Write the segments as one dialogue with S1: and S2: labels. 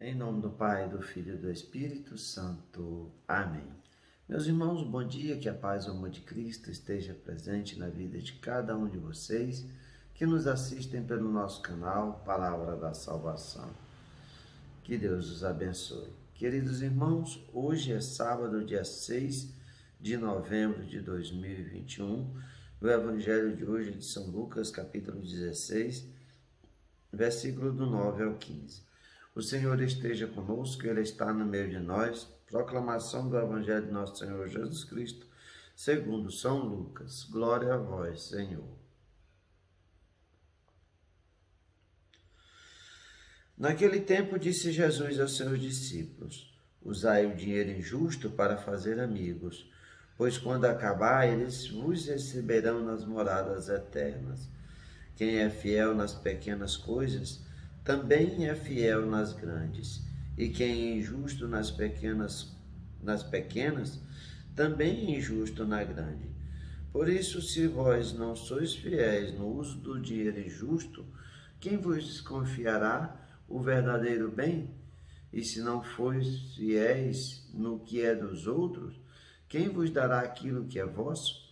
S1: Em nome do Pai, do Filho e do Espírito Santo. Amém. Meus irmãos, bom dia, que a paz e o amor de Cristo esteja presente na vida de cada um de vocês que nos assistem pelo nosso canal Palavra da Salvação. Que Deus os abençoe. Queridos irmãos, hoje é sábado, dia 6 de novembro de 2021. O Evangelho de hoje é de São Lucas, capítulo 16, versículo do 9 ao 15. O Senhor esteja conosco, Ele está no meio de nós. Proclamação do Evangelho de nosso Senhor Jesus Cristo, segundo São Lucas. Glória a vós, Senhor. Naquele tempo disse Jesus aos seus discípulos: usai o dinheiro injusto para fazer amigos, pois quando acabar, eles vos receberão nas moradas eternas. Quem é fiel nas pequenas coisas, também é fiel nas grandes. E quem é injusto nas pequenas, também é injusto na grande. Por isso, se vós não sois fiéis no uso do dinheiro injusto, quem vos confiará o verdadeiro bem? E se não sois fiéis no que é dos outros, quem vos dará aquilo que é vosso?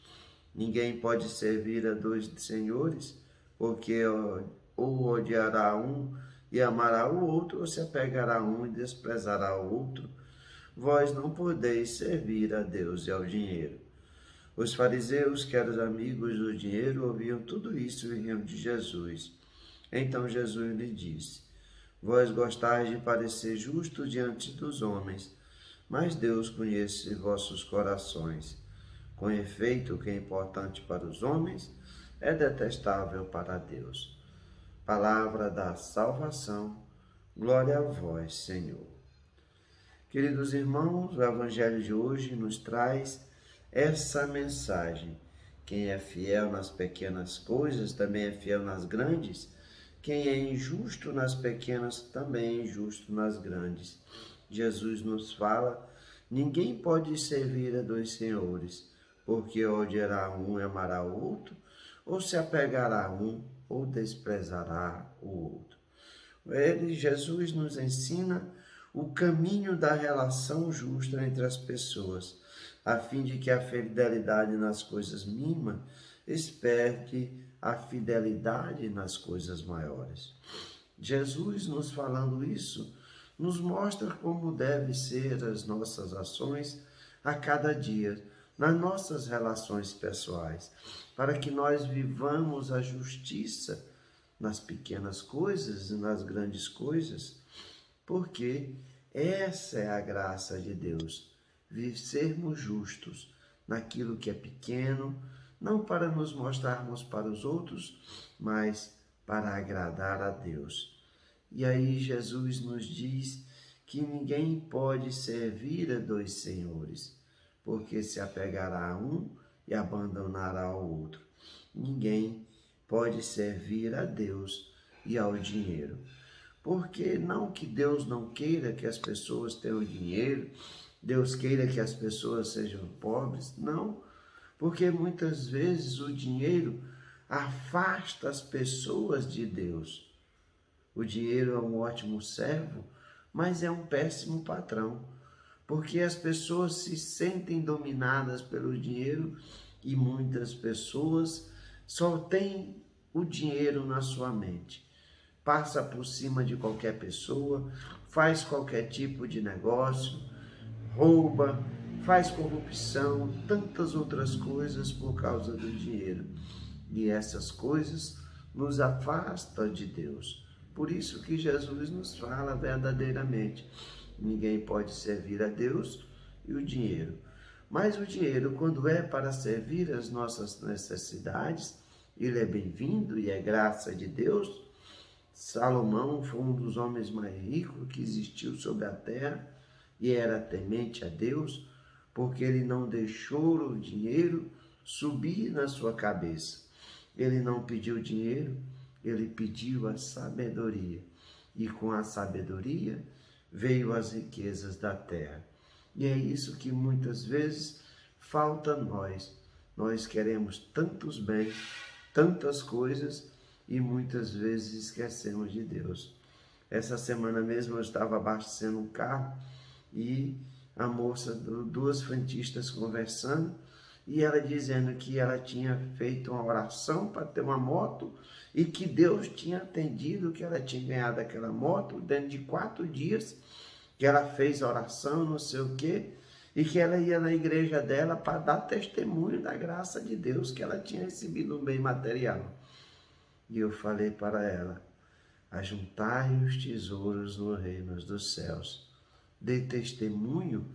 S1: Ninguém pode servir a dois senhores, porque ou odiará um e amará o outro, ou se apegará a um e desprezará o outro. Vós não podeis servir a Deus e ao dinheiro. Os fariseus, que eram amigos do dinheiro, ouviam tudo isso e riam de Jesus. Então Jesus lhe disse: vós gostais de parecer justo diante dos homens, mas Deus conhece vossos corações. Com efeito, o que é importante para os homens é detestável para Deus. Palavra da salvação, glória a vós, Senhor. Queridos irmãos, o Evangelho de hoje nos traz essa mensagem. Quem é fiel nas pequenas coisas, também é fiel nas grandes. Quem é injusto nas pequenas, também é injusto nas grandes. Jesus nos fala: ninguém pode servir a dois senhores, porque odiará um e amará o outro, ou se apegará a um, ou desprezará o outro. Jesus nos ensina o caminho da relação justa entre as pessoas, a fim de que a fidelidade nas coisas mínimas esperte a fidelidade nas coisas maiores. Jesus, nos falando isso, nos mostra como devem ser as nossas ações a cada dia, nas nossas relações pessoais, para que nós vivamos a justiça nas pequenas coisas e nas grandes coisas, porque essa é a graça de Deus, sermos justos naquilo que é pequeno, não para nos mostrarmos para os outros, mas para agradar a Deus. E aí Jesus nos diz que ninguém pode servir a dois senhores, porque se apegará a um e abandonará o outro. Ninguém pode servir a Deus e ao dinheiro. Porque não que Deus não queira que as pessoas tenham dinheiro, Deus queira que as pessoas sejam pobres, não. Porque muitas vezes o dinheiro afasta as pessoas de Deus. O dinheiro é um ótimo servo, mas é um péssimo patrão, porque as pessoas se sentem dominadas pelo dinheiro e muitas pessoas só têm o dinheiro na sua mente. Passa por cima de qualquer pessoa, faz qualquer tipo de negócio, rouba, faz corrupção, tantas outras coisas por causa do dinheiro. E essas coisas nos afastam de Deus. Por isso que Jesus nos fala verdadeiramente: ninguém pode servir a Deus e o dinheiro. Mas o dinheiro, quando é para servir as nossas necessidades, ele é bem-vindo e é graça de Deus. Salomão foi um dos homens mais ricos que existiu sobre a terra e era temente a Deus, porque ele não deixou o dinheiro subir na sua cabeça. Ele não pediu dinheiro, ele pediu a sabedoria. E com a sabedoria veio as riquezas da terra. E é isso que muitas vezes falta a nós. Nós queremos tantos bens, tantas coisas, e muitas vezes esquecemos de Deus. Essa semana mesmo eu estava abastecendo um carro e a moça, duas frentistas conversando, e ela dizendo que ela tinha feito uma oração para ter uma moto e que Deus tinha atendido, que ela tinha ganhado aquela moto dentro de 4 dias, que ela fez oração, não sei o quê, e que ela ia na igreja dela para dar testemunho da graça de Deus, que ela tinha recebido um bem material. E eu falei para ela: ajuntai os tesouros no reino dos céus. Dê testemunho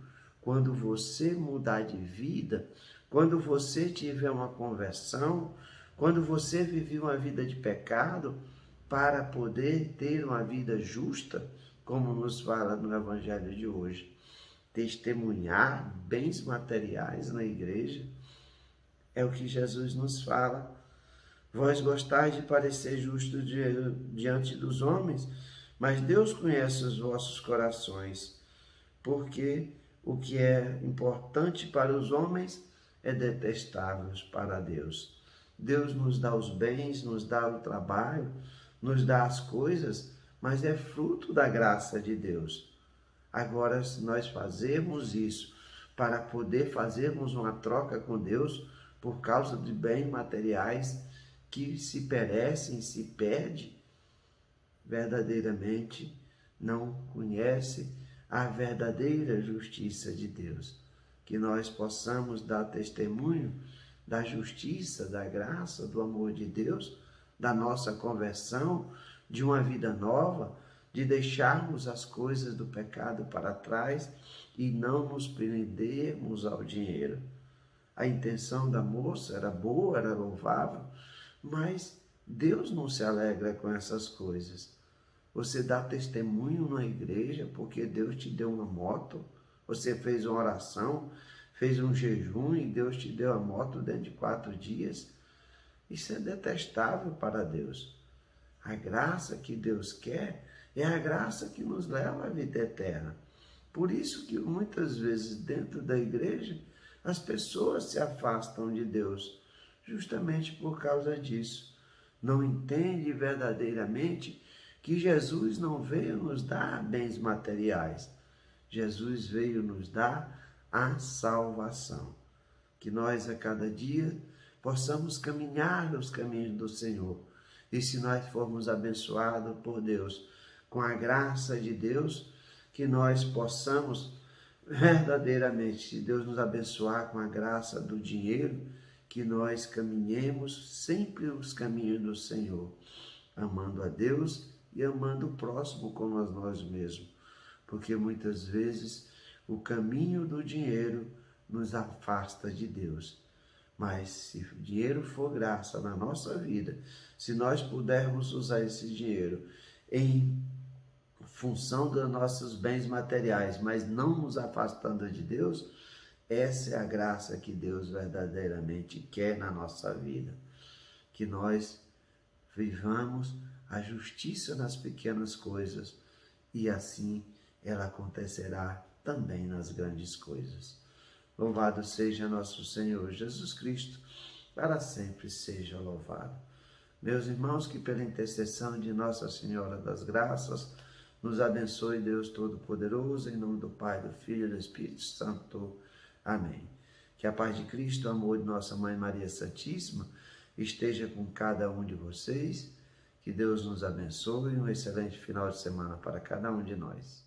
S1: quando você mudar de vida, quando você tiver uma conversão, quando você viver uma vida de pecado, para poder ter uma vida justa, como nos fala no Evangelho de hoje. Testemunhar bens materiais na igreja é o que Jesus nos fala. Vós gostais de parecer justos diante dos homens, mas Deus conhece os vossos corações, porque o que é importante para os homens é detestável para Deus. Deus nos dá os bens, nos dá o trabalho, nos dá as coisas, mas é fruto da graça de Deus. Agora, se nós fazermos isso para poder fazermos uma troca com Deus por causa de bens materiais que se perecem, se perde, verdadeiramente não conhece a verdadeira justiça de Deus. Que nós possamos dar testemunho da justiça, da graça, do amor de Deus, da nossa conversão, de uma vida nova, de deixarmos as coisas do pecado para trás e não nos prendermos ao dinheiro. A intenção da moça era boa, era louvável, mas Deus não se alegra com essas coisas. Você dá testemunho na igreja porque Deus te deu uma moto, você fez uma oração, fez um jejum e Deus te deu a moto dentro de 4 dias. Isso é detestável para Deus. A graça que Deus quer é a graça que nos leva à vida eterna. Por isso que muitas vezes dentro da igreja as pessoas se afastam de Deus, justamente por causa disso. Não entende verdadeiramente que Jesus não veio nos dar bens materiais. Jesus veio nos dar a salvação. Que nós a cada dia possamos caminhar nos caminhos do Senhor. E se nós formos abençoados por Deus, com a graça de Deus, que nós possamos verdadeiramente, se Deus nos abençoar com a graça do dinheiro, que nós caminhemos sempre os caminhos do Senhor, amando a Deus e amando o próximo como a nós mesmos. Porque muitas vezes o caminho do dinheiro nos afasta de Deus. Mas se o dinheiro for graça na nossa vida, se nós pudermos usar esse dinheiro em função dos nossos bens materiais, mas não nos afastando de Deus, essa é a graça que Deus verdadeiramente quer na nossa vida. Que nós vivamos a justiça nas pequenas coisas e assim ela acontecerá também nas grandes coisas. Louvado seja nosso Senhor Jesus Cristo, para sempre seja louvado. Meus irmãos, que pela intercessão de Nossa Senhora das Graças, nos abençoe Deus Todo-Poderoso, em nome do Pai, do Filho e do Espírito Santo. Amém. Que a paz de Cristo, o amor de nossa Mãe Maria Santíssima, esteja com cada um de vocês. Que Deus nos abençoe e um excelente final de semana para cada um de nós.